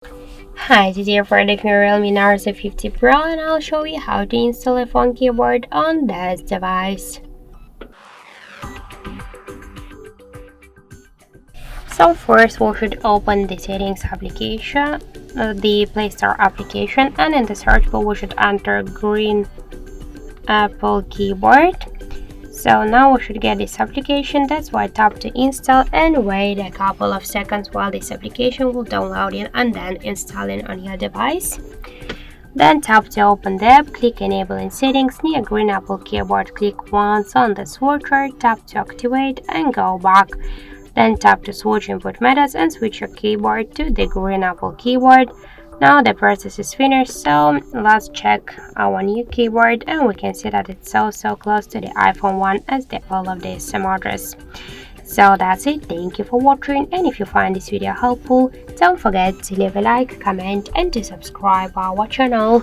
Hi, today we're looking at Realme Narzo 50 Pro and I'll show you how to install a phone keyboard on this device. So first we should open the settings application, the Play Store application, and in the search bar we should enter green Apple keyboard. So now we should get this application, that's why tap to install and wait a couple of seconds while this application will download it and then install it on your device. Then tap to open the app, click Enable in Settings, near Green Apple Keyboard, click once on the switcher, tap to activate and go back. Then tap to switch input methods and switch your keyboard to the Green Apple keyboard. Now the process is finished, so let's check our new keyboard and we can see that it's so close to the iPhone one as the all of the same address. So that's it, thank you for watching, and if you find this video helpful, don't forget to leave a like, comment and to subscribe our channel.